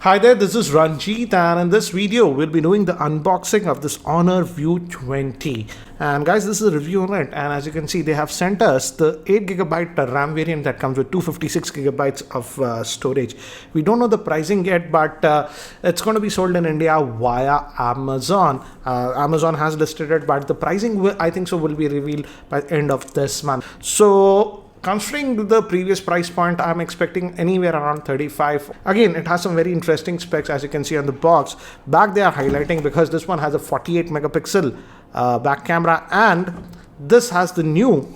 Hi there, this is Ranjit, and in this video we'll be doing the unboxing of this Honor View 20. And guys, this is a review on it, and as you can see they have sent us the 8GB RAM variant that comes with 256GB of storage. We don't know the pricing yet, but it's going to be sold in India via Amazon. Amazon has listed it, but the pricing I think so will be revealed by the end of this month. So considering the previous price point, I'm expecting anywhere around 35. Again, it has some very interesting specs, as you can see on the box. Back they are highlighting because this one has a 48 megapixel back camera, and this has the new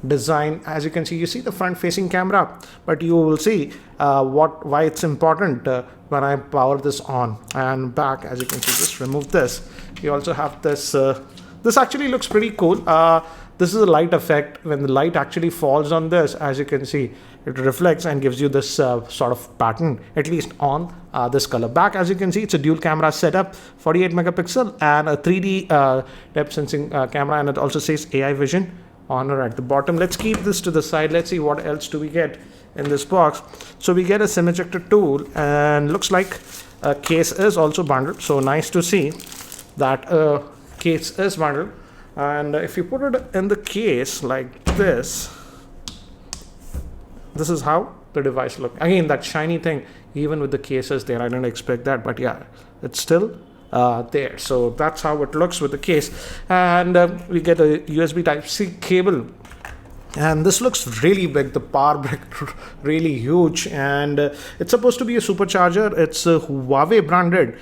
design. As you can see, you see the front facing camera, but you will see why it's important when I power this on. And back, as you can see, just remove this. You also have this. This actually looks pretty cool. This is a light effect. When the light actually falls on this, as you can see, it reflects and gives you this sort of pattern, at least on this color. Back, as you can see, it's a dual camera setup, 48 megapixel and a 3D depth sensing camera, and it also says AI vision Honor at the bottom. Let's keep this to the side. Let's see what else do we get in this box. So we get a SIM ejector tool, and looks like a case is also bundled. So nice to see that case is bundled. And if you put it in the case like this, this is how the device looks. Again, that shiny thing, even with the cases there, I didn't expect that, but yeah, it's still there. So that's how it looks with the case. And we get a USB Type-C cable, and this looks really big. The power brick really huge, and it's supposed to be a supercharger. It's Huawei branded.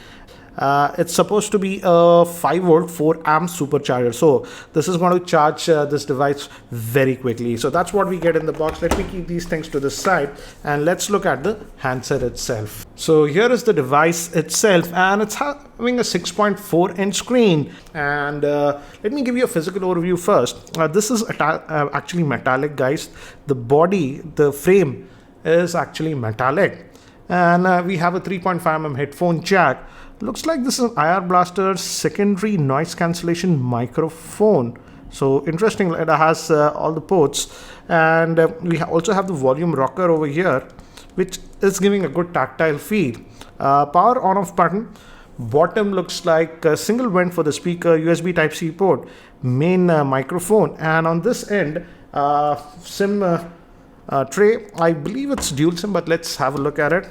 It's supposed to be a 5 volt 4 amp supercharger, so this is going to charge this device very quickly. So that's what we get in the box. Let me keep these things to the side, and let's look at the handset itself. So here is the device itself, and it's having a 6.4 inch screen. And let me give you a physical overview first. This is actually metallic, guys. The body, the frame is actually metallic, and we have a 3.5mm headphone jack. Looks like this is an IR Blaster's secondary noise cancellation microphone. So interesting, it has all the ports, and we also have the volume rocker over here, which is giving a good tactile feel. Power on off button. Bottom looks like a single vent for the speaker, USB Type-C port, main microphone, and on this end SIM tray. I believe it's dual SIM, but let's have a look at it.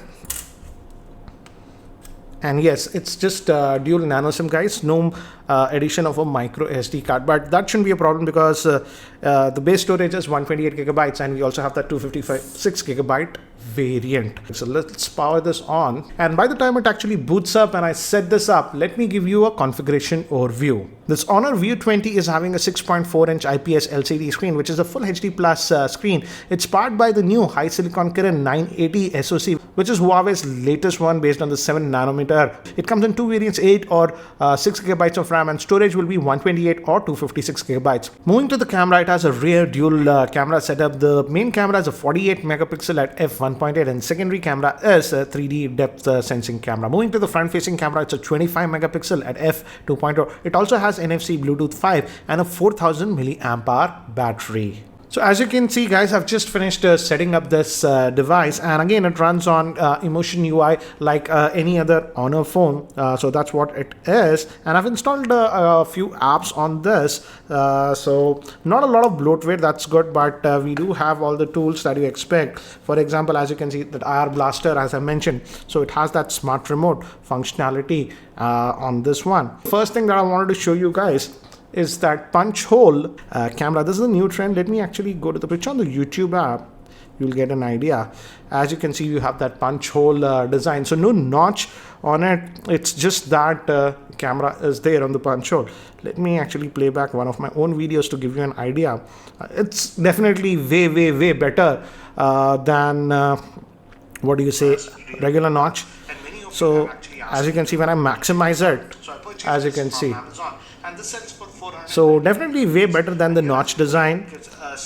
And yes, it's just dual nano SIM, guys. No addition of a micro SD card, but that shouldn't be a problem because the base storage is 128GB, and we also have that 256GB variant. So let's power this on, and by the time it actually boots up and I set this up, let me give you a configuration overview. This Honor View 20 is having a 6.4 inch IPS LCD screen, which is a full HD plus screen. It's powered by the new high silicon Kirin 980 SoC, which is Huawei's latest one based on the 7nm. It comes in two variants, 8 or 6GB of RAM, and storage will be 128 or 256GB. Moving to the camera, it has a rear dual camera setup. The main camera is a 48 megapixel at f1.8, and secondary camera is a 3D depth sensing camera. Moving to the front facing camera, it's a 25 megapixel at f2.0. It also has NFC, Bluetooth 5, and a 4000 mAh battery. So as you can see, guys, I've just finished setting up this device, and again it runs on Emotion UI like any other Honor phone. So that's what it is, and I've installed a few apps on this. So not a lot of bloatware, that's good, but we do have all the tools that you expect. For example, as you can see, that IR Blaster, as I mentioned, so it has that smart remote functionality on this one. First thing that I wanted to show you guys is that punch hole camera. This is a new trend. Let me actually go to the picture on the YouTube app. You'll get an idea. As you can see, you have that punch hole design. So no notch on it. It's just that camera is there on the punch hole. Let me actually play back one of my own videos to give you an idea. It's definitely way better than what do you say, regular notch. So as you can see, when I maximize it, as you can see, so definitely way better than the notch design.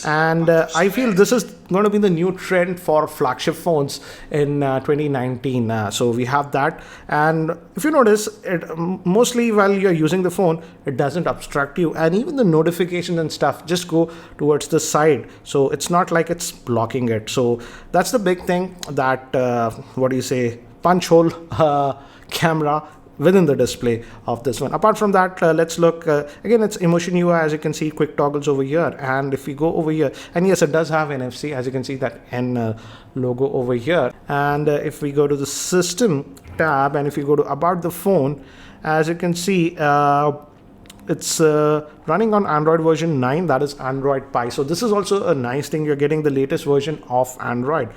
And I feel this is going to be the new trend for flagship phones in 2019. So we have that, and if you notice it, mostly while you're using the phone, it doesn't obstruct you, and even the notifications and stuff just go towards the side, so it's not like it's blocking it. So that's the big thing that what do you say, punch hole camera within the display of this one. Apart from that, let's look again. It's Emotion UI, as you can see, quick toggles over here. And if we go over here, and yes, it does have NFC, as you can see that N logo over here. And if we go to the system tab, and if you go to about the phone, as you can see, it's running on Android version 9, that is Android Pie. So this is also a nice thing. You're getting the latest version of Android.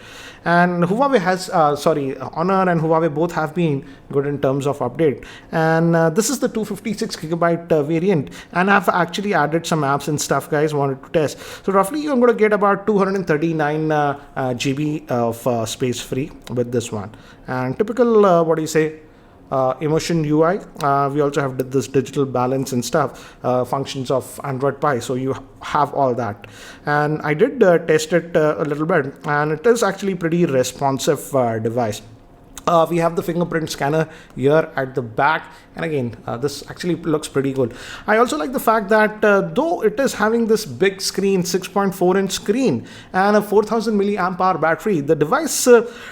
And Huawei has, Honor and Huawei both have been good in terms of update. And this is the 256 gigabyte variant. And I've actually added some apps and stuff, guys, wanted to test. So roughly you're going to get about 239 GB of space free with this one. And typical, what do you say? Emotion UI. We also have this digital balance and stuff, functions of Android Pie, so you have all that. And I did test it a little bit, and it is actually pretty responsive device. We have the fingerprint scanner here at the back, and again this actually looks pretty good. I also like the fact that though it is having this big screen, 6.4-inch screen and a 4000 milliamp hour battery, the device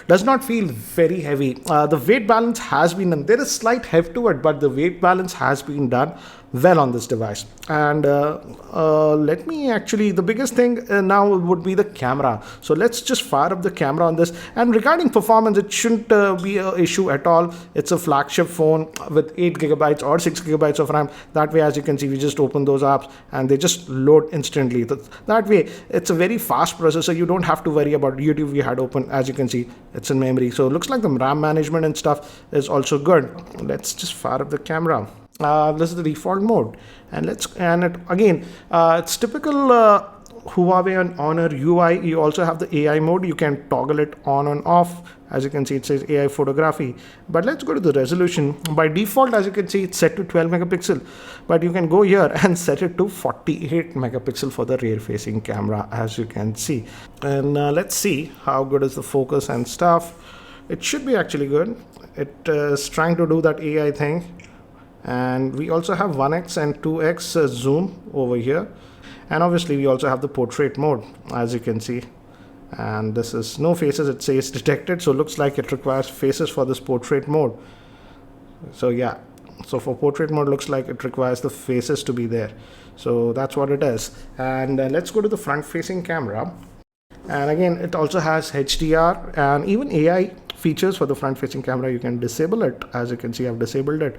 does not feel very heavy. The weight balance has been done. There is slight heft to it, but the weight balance has been done well on this device. And let me actually, the biggest thing now would be the camera. So let's just fire up the camera on this. And regarding performance, it shouldn't be an issue at all. It's a flagship phone with 8 gigabytes or 6 gigabytes of RAM. That way, as you can see, we just open those apps and they just load instantly. That way, it's a very fast processor. You don't have to worry about YouTube. We had open, as you can see, it's in memory. So it looks like the RAM management and stuff is also good. Let's just fire up the camera. This is the default mode, and it's typical Huawei and Honor UI. You also have the AI mode. You can toggle it on and off. As you can see, it says AI photography. But let's go to the resolution. By default, as you can see, it's set to 12 megapixel, but you can go here and set it to 48 megapixel for the rear facing camera, as you can see. And let's see how good is the focus and stuff. It should be actually good. It is trying to do that AI thing. And we also have 1x and 2x zoom over here, and obviously we also have the portrait mode, as you can see. And this is no faces, it says detected, so looks like it requires faces for this portrait mode. So yeah, so for portrait mode, looks like it requires the faces to be there. So that's what it is. And let's go to the front facing camera. And again, it also has HDR and even AI features for the front facing camera. You can disable it. As you can see, I've disabled it.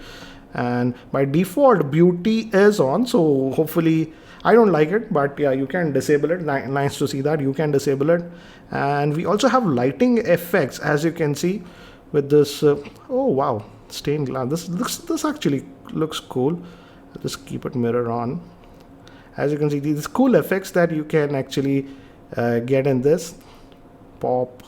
And by default, beauty is on, so hopefully, I don't like it, but yeah, you can disable it. Nice to see that you can disable it. And we also have lighting effects, as you can see, with this oh wow, stained glass. This actually looks cool. I'll just keep it mirror on. As you can see, these cool effects that you can actually get in this pop.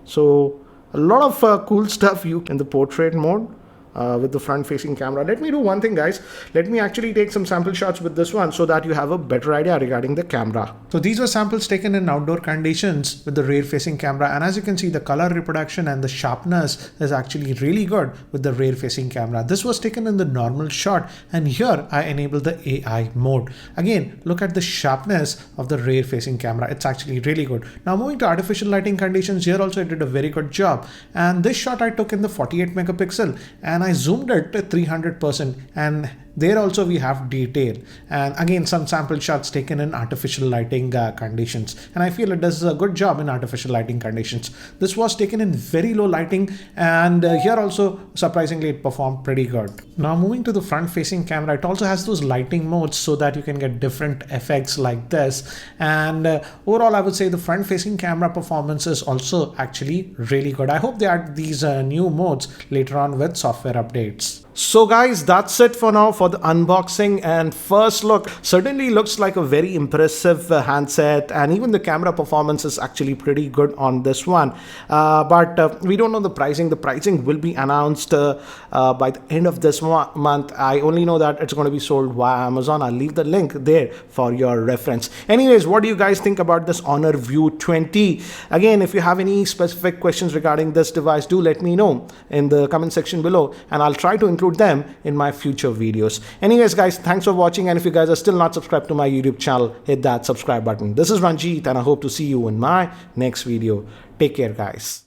So a lot of cool stuff you in the portrait mode. With the front facing camera. Let me do one thing, guys. Let me actually take some sample shots with this one so that you have a better idea regarding the camera. So these were samples taken in outdoor conditions with the rear facing camera, and as you can see, the color reproduction and the sharpness is actually really good with the rear facing camera. This was taken in the normal shot, and here I enabled the AI mode. Again, look at the sharpness of the rear facing camera. It's actually really good. Now moving to artificial lighting conditions, here also I did a very good job, and this shot I took in the 48 megapixel, and I zoomed it to 300%, and there also we have detail, and again some sample shots taken in artificial lighting conditions, and I feel it does a good job in artificial lighting conditions. This was taken in very low lighting, and here also surprisingly it performed pretty good. Now moving to the front facing camera, it also has those lighting modes so that you can get different effects like this, and overall I would say the front facing camera performance is also actually really good. I hope they add these new modes later on with software updates. So guys, that's it for now for the unboxing and first look. Certainly looks like a very impressive handset, and even the camera performance is actually pretty good on this one. But we don't know the pricing. The pricing will be announced by the end of this month. I only know that it's going to be sold via Amazon. I'll leave the link there for your reference. Anyways, what do you guys think about this Honor View 20? Again, if you have any specific questions regarding this device, do let me know in the comment section below, and I'll try to include them in my future videos. Anyways guys, thanks for watching, and if you guys are still not subscribed to my YouTube channel, hit that subscribe button. This is Ranjit, and I hope to see you in my next video. Take care guys.